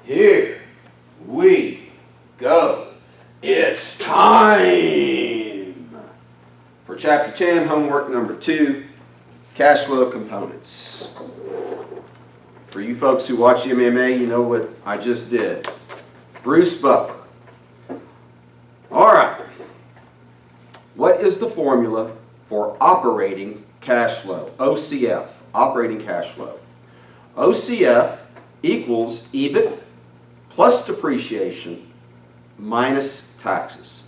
Here we go. It's time for Chapter 10, homework number 2, cash flow components. For you folks who watch MMA, you know what I just did. Bruce Buffer. All right. What is the formula for operating cash flow? OCF, operating cash flow. OCF equals EBIT plus depreciation minus taxes.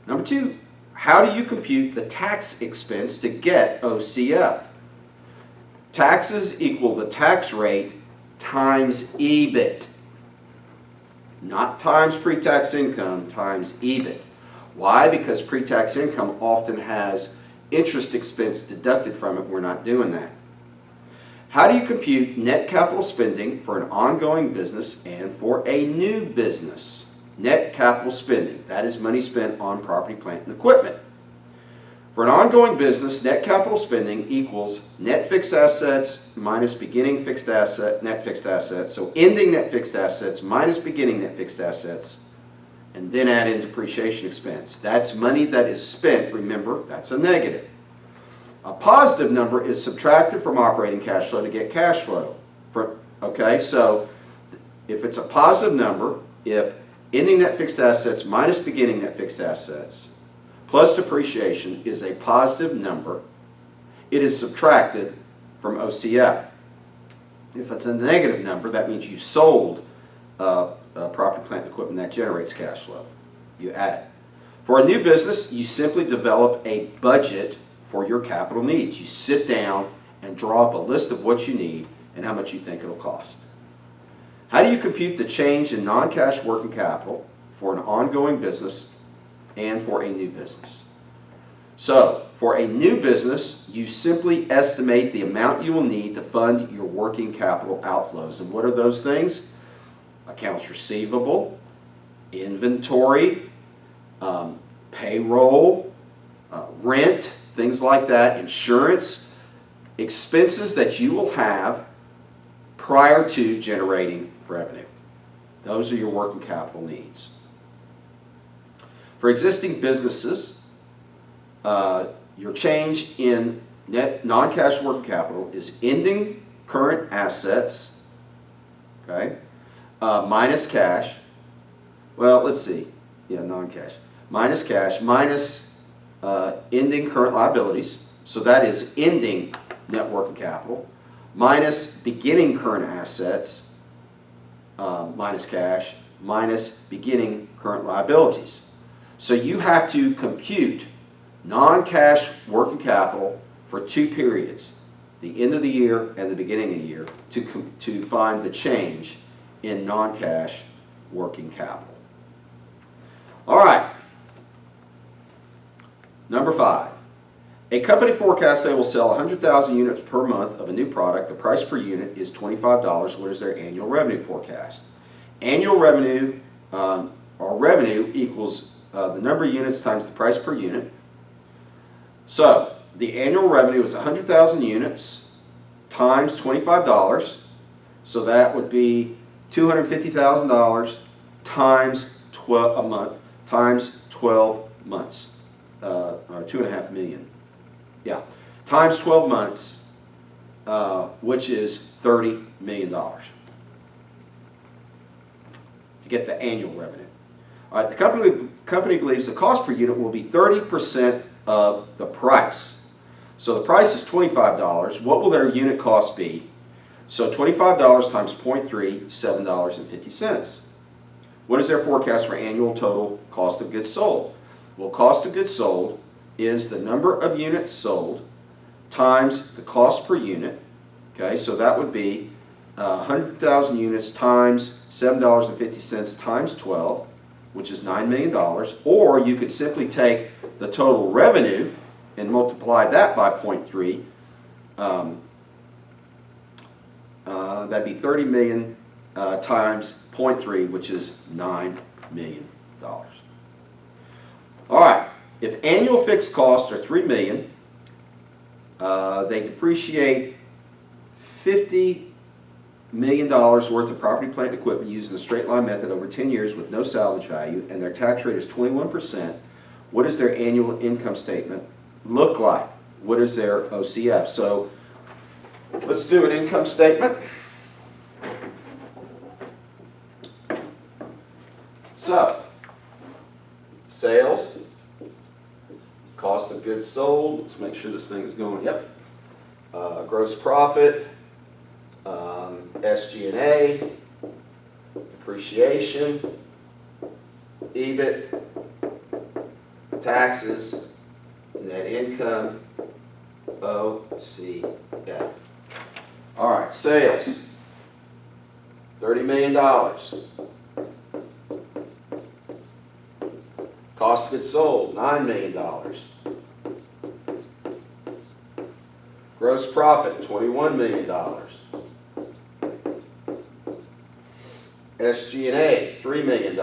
Number 2, how do you compute the tax expense to get OCF? Taxes equal the tax rate times EBIT. Not times pre-tax income, times EBIT. Why? Because pre-tax income often has interest expense deducted from it. We're not doing that. How do you compute net capital spending for an ongoing business and for a new business? Net capital spending, that is money spent on property, plant, and equipment. For an ongoing business, net capital spending equals net fixed assets minus beginning fixed asset, net fixed assets. So ending net fixed assets minus beginning net fixed assets, and then add in depreciation expense. That's money that is spent. Remember, that's a negative. A positive number is subtracted from operating cash flow to get cash flow. Okay, so if it's a positive number, if ending net fixed assets minus beginning net fixed assets plus depreciation is a positive number, it is subtracted from OCF. If it's a negative number, that means you sold property, plant, and equipment that generates cash flow. You add it. For a new business, you simply develop a budget for your capital needs. You sit down and draw up a list of what you need and how much you think it'll cost. How do you compute the change in non-cash working capital for an ongoing business and for a new business? So, for a new business, you simply estimate the amount you will need to fund your working capital outflows. And what are those things? Accounts receivable, inventory, payroll, rent, things like that, insurance, expenses that you will have prior to generating revenue. Those are your working capital needs. For existing businesses, your change in net non-cash working capital is ending current assets, okay, minus cash. Well, let's see. Yeah, non-cash. Minus cash, minus ending current liabilities, so that is ending net working capital, minus beginning current assets, minus cash, minus beginning current liabilities. So you have to compute non-cash working capital for 2 periods, the end of the year and the beginning of the year, to find the change in non-cash working capital. All right. Number 5, a company forecasts they will sell 100,000 units per month of a new product. The price per unit is $25. What is their annual revenue forecast? Annual revenue, or revenue, equals the number of units times the price per unit. So, the annual revenue is 100,000 units times $25. So that would be $250,000 times 12 a month times 12 months. Or 2.5 million. Yeah, times 12 months, which is $30 million to get the annual revenue. All right, the company believes the cost per unit will be 30% of the price. So the price is $25. What will their unit cost be? So $25 times 0.3, $7.50. What is their forecast for annual total cost of goods sold? Well, cost of goods sold is the number of units sold times the cost per unit. Okay, so that would be 100,000 units times $7.50 times 12, which is $9 million. Or you could simply take the total revenue and multiply that by 0.3. That'd be 30 million times 0.3, which is $9 million. All right, if annual fixed costs are $3 million, they depreciate $50 million worth of property, plant, and equipment using the straight line method over 10 years with no salvage value, and their tax rate is 21%, what does their annual income statement look like? What is their OCF? So let's do an income statement. So, sales, cost of goods sold, let's make sure this thing is going, yep. Gross profit, SG&A, depreciation, EBIT, taxes, net income, OCF. All right, sales, $30 million. Cost of goods sold, $9 million. Gross profit, $21 million. SG&A, $3 million.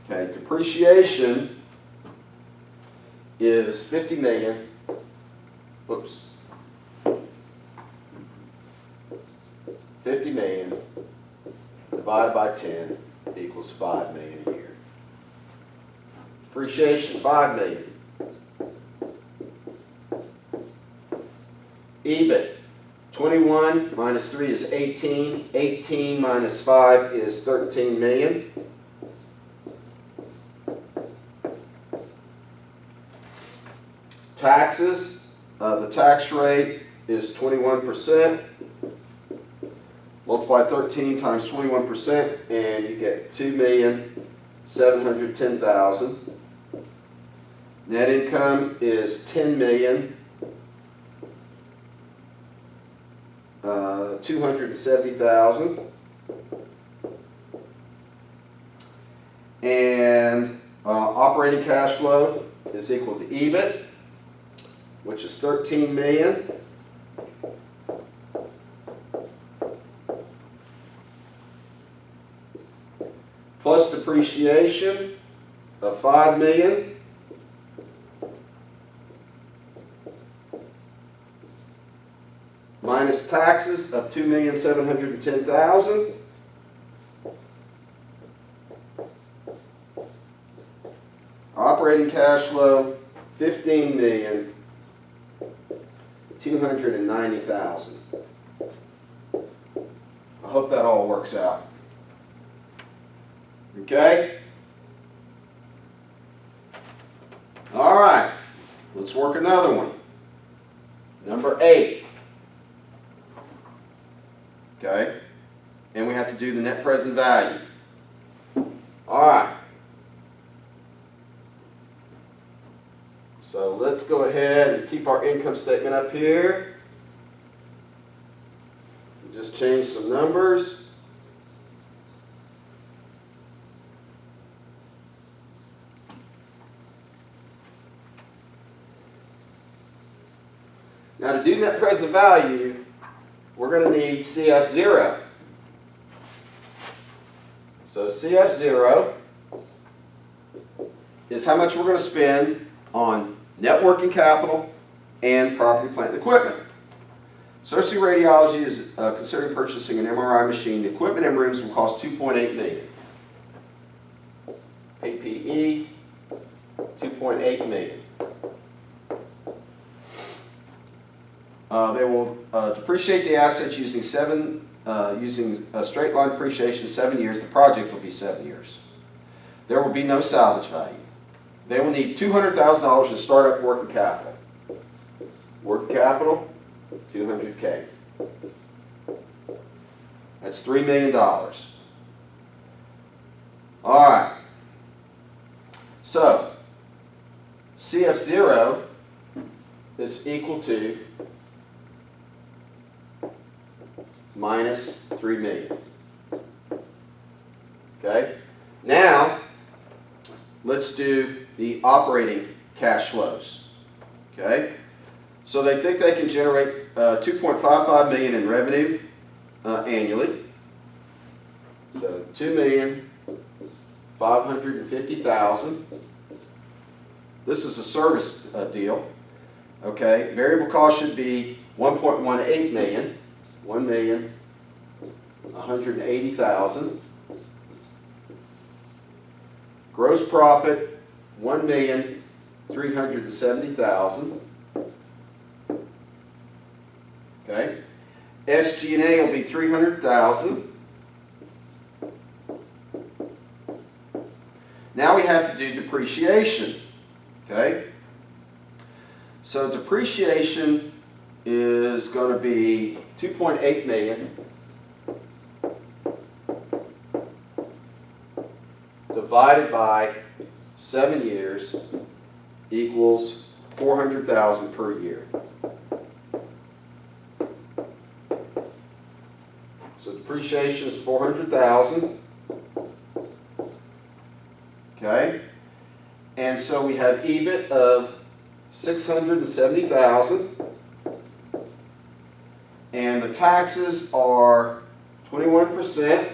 Okay, depreciation is $50 million. Whoops. 50 million divided by 10 equals 5 million a year. Depreciation, 5 million. EBIT, 21 minus 3 is 18. 18 minus 5 is 13 million. Taxes, the tax rate is 21%. Multiply 13 times 21% and you get 2,710,000. Net income is 10,270,000. And operating cash flow is equal to EBIT, which is 13 million. Plus depreciation of 5 million. Minus taxes of 2,710,000. Operating cash flow, 15,290,000. I hope that all works out. Okay? All right. Let's work another one. Number 8. Okay? And we have to do the net present value. All right. So let's go ahead and keep our income statement up here. Just change some numbers. Now to do net present value, we're going to need CF0. So CF0 is how much we're going to spend on net working capital and property, plant, and equipment. Cersei Radiology is considering purchasing an MRI machine. The equipment and rooms will cost $2.8 million. PPE, $2.8 million. They will depreciate the assets using a straight line depreciation 7 years. The project will be 7 years. There will be no salvage value. They will need $200,000 to start up working capital. Working capital, $200K. That's $3 million. All right. So, CF0 is equal to minus 3 million. Okay? Now, let's do the operating cash flows. Okay? So they think they can generate 2.55 million in revenue annually. So 2,550,000. This is a service deal. Okay? Variable cost should be 1.18 million, 1,180,000. Gross profit, 1,370,000. Okay. SG&A will be 300,000. Now we have to do depreciation. Okay. So depreciation is going to be 2.8 million divided by 7 years equals 400,000 per year. So depreciation is 400,000. Okay? And so we have EBIT of 670,000. And the taxes are 21%.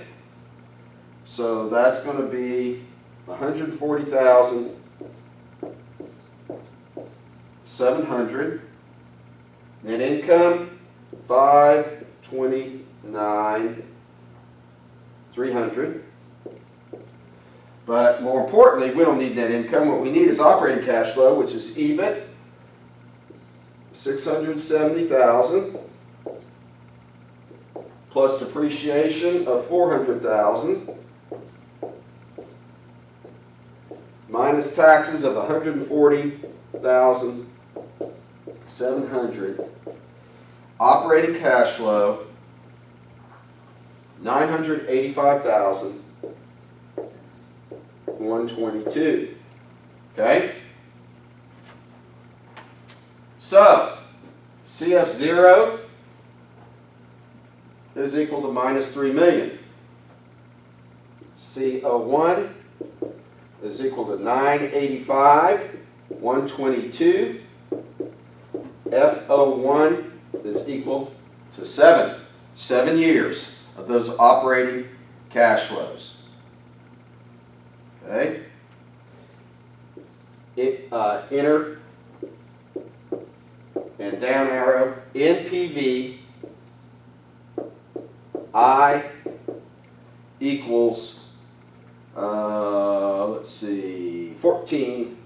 So that's going to be 140,700. Net income 529,300. But more importantly, we don't need net income. What we need is operating cash flow, which is EBIT 670,000 plus depreciation of 400,000 minus taxes of 140,700. Operating cash flow 985,122. Okay? So, CF0 is equal to minus 3 million. CO1 is equal to 985,122. FO1 is equal to 7. 7 years of those operating cash flows. Okay? Enter and down arrow. NPV I equals, let's see, 14.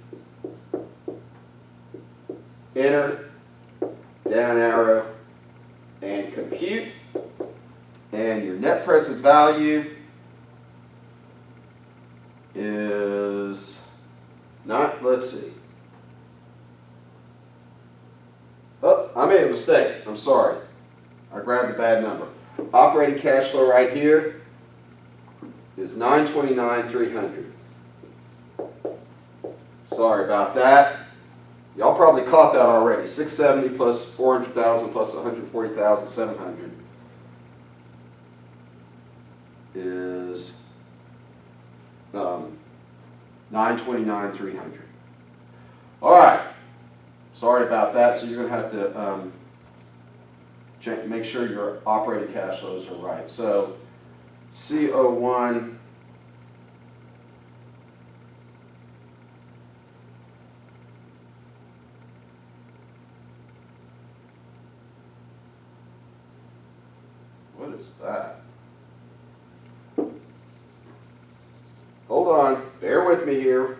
Enter, down arrow, and compute. And your net present value is not, let's see. Oh, I made a mistake. I'm sorry. I grabbed a bad number. Operating cash flow right here is 929,300. Sorry about that. Y'all probably caught that already. 670 plus 400,000 plus 140,700 is 929,300. All right. Sorry about that. So you're going to have to make sure your operating cash flows are right. So CO1 what is that? Hold on, bear with me here.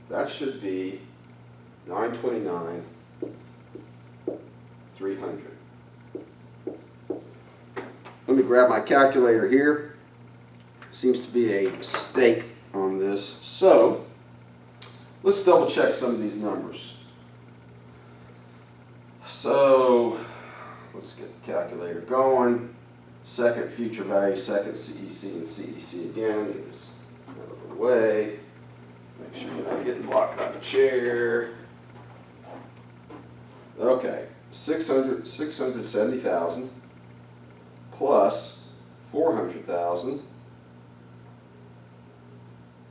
That should be 929,300. Let me grab my calculator here. Seems to be a mistake on this. So, let's double check some of these numbers. So, let's get the calculator going. Second future value, second CEC and CEC again. Get this out of the way. Make sure you're not getting blocked by the chair. Okay, 670,000 plus 400,000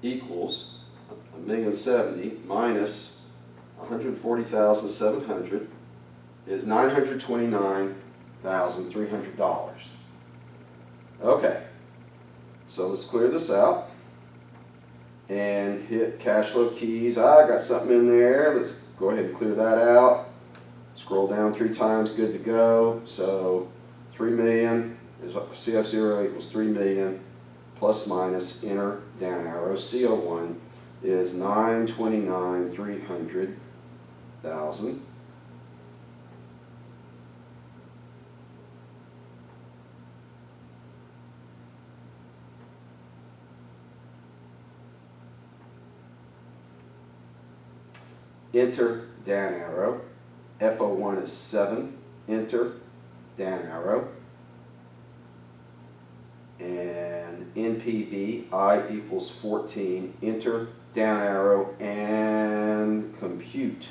equals 1,070,000 minus 140,700 is $929,300. Okay, so let's clear this out and hit cash flow keys. I got something in there. Let's go ahead and clear that out. Scroll down 3 times, good to go. So 3 million is CF0 equals 3 million plus minus, enter, down arrow. CO1 is 929,300,000. Enter, down arrow. FO1 is 7, enter, down arrow. And NPV, I equals 14, enter, down arrow, and compute.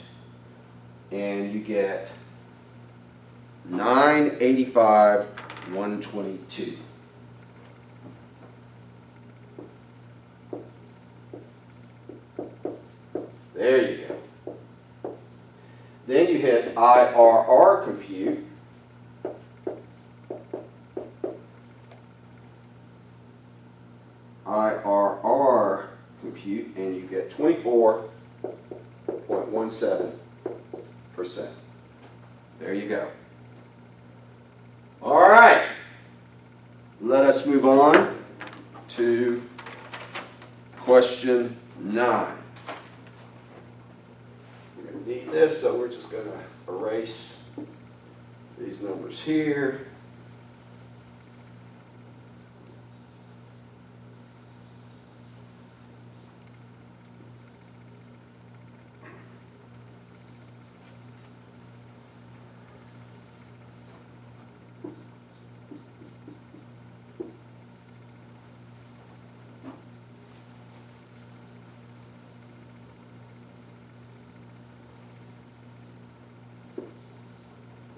And you get 985,122. There you go. Then you hit IRR compute. IRR compute, and you get 24.17%. There you go. All right. Let us move on to question 9. We're going to need this, so we're just going to erase these numbers here.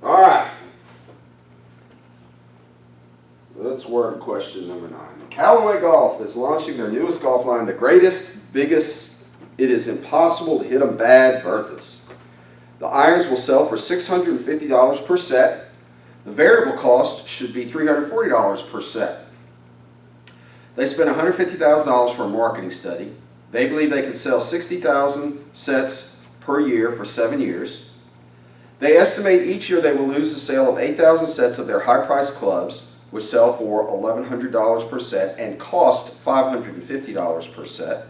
All right. Let's work question number 9. Callaway Golf is launching their newest golf line, the greatest, biggest. It is impossible to hit them bad, Berthas. The irons will sell for $650 per set. The variable cost should be $340 per set. They spent $150,000 for a marketing study. They believe they can sell 60,000 sets per year for 7 years. They estimate each year they will lose the sale of 8,000 sets of their high-priced clubs, which sell for $1,100 per set and cost $550 per set.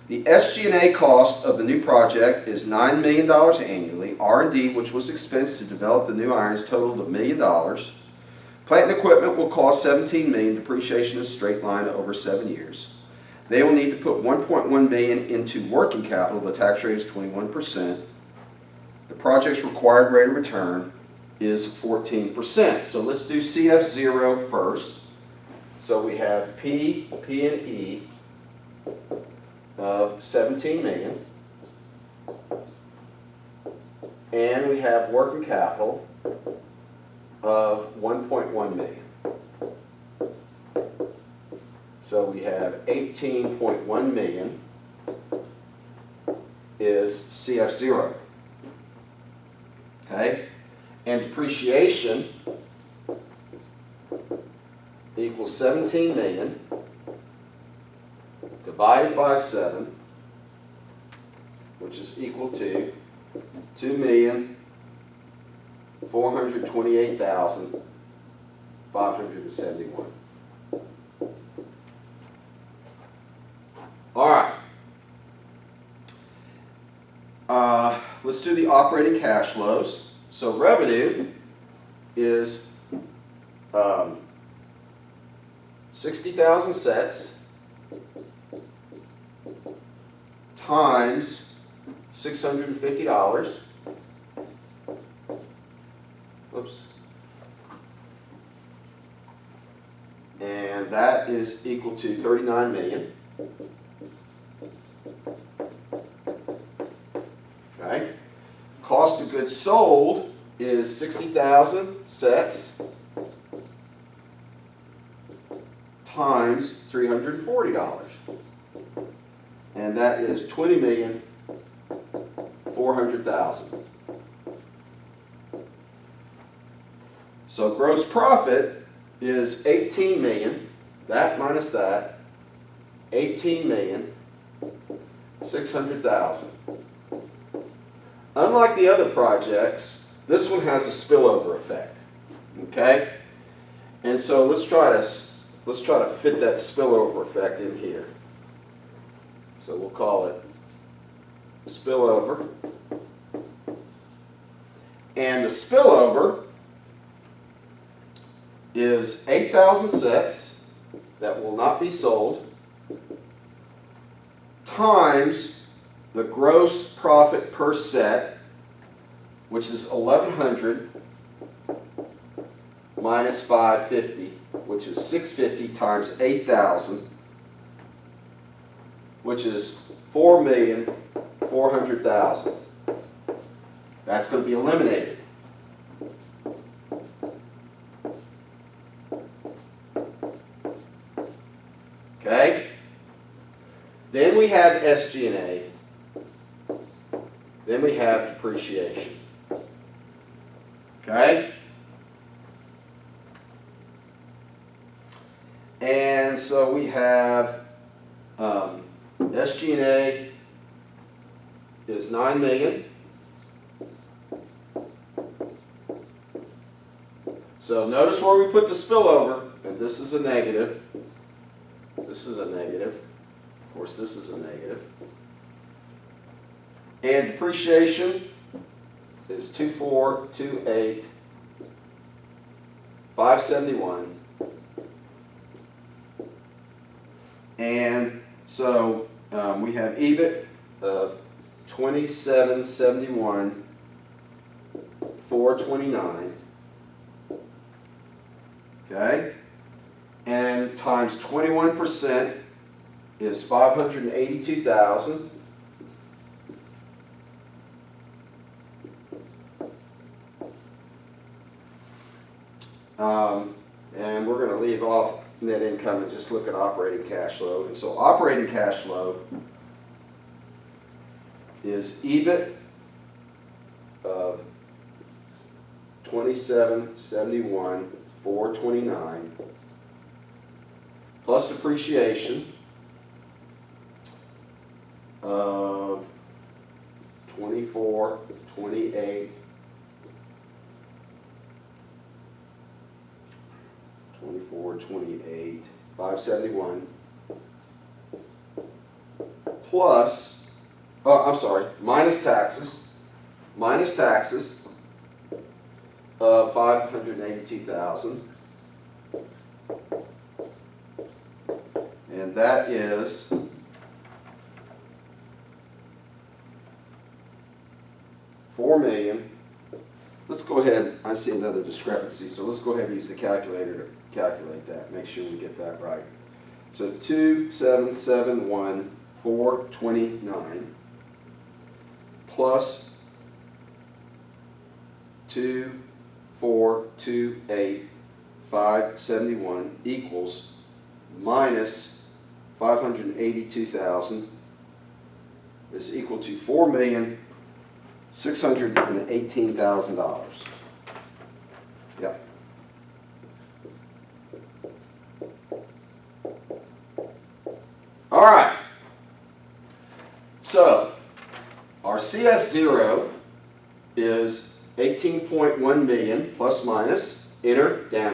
The SG&A cost of the new project is $9 million annually. R&D, which was expensed to develop the new irons, totaled $1 million. Plant and equipment will cost $17 million. Depreciation is straight line over 7 years. They will need to put $1.1 million into working capital. The tax rate is 21%. The project's required rate of return is 14%. So let's do CF0 first. So we have P and E of 17 million. And we have working capital of 1.1 million. So we have 18.1 million is CF0. Okay? And depreciation equals 17 million divided by 7, which is equal to 2,428,571. All right. Let's do the operating cash flows. So revenue is 60,000 sets times $650. Whoops. And that is equal to 39 million. Okay. Cost of goods sold is 60,000 sets times $340. And that is 20,400,000. So gross profit is 18 million. That minus that, 18,600,000. Unlike the other projects, this one has a spillover effect. Okay? And so let's try to fit that spillover effect in here. So we'll call it spillover. And the spillover is 8,000 sets that will not be sold times the gross profit per set, which is 1,100 minus 550, which is 650 times 8,000, which is 4,400,000. That's going to be eliminated. Okay? Then we have SG&A. Then we have depreciation. Okay? And so we have SG&A is 9 million. So notice where we put the spillover, and this is a negative. This is a negative. Of course, this is a negative. And depreciation is 2,428, 571. And so we have EBIT of 2771, 429. Okay? And times 21% is 582,000. And we're going to leave off net income and just look at operating cash flow. And so operating cash flow is EBIT of 2771, 429 plus depreciation of 2428, 571 plus, minus taxes of 582,000, and that is $4,000,000. Let's go ahead. I see another discrepancy, so let's go ahead and use the calculator to calculate that. Make sure we get that right. So 2771, 429 plus 2428, 571 equals minus 582,000 is equal to $4,618,000. Yep. All right. So our CF0 is 18.1 million plus minus, enter, down.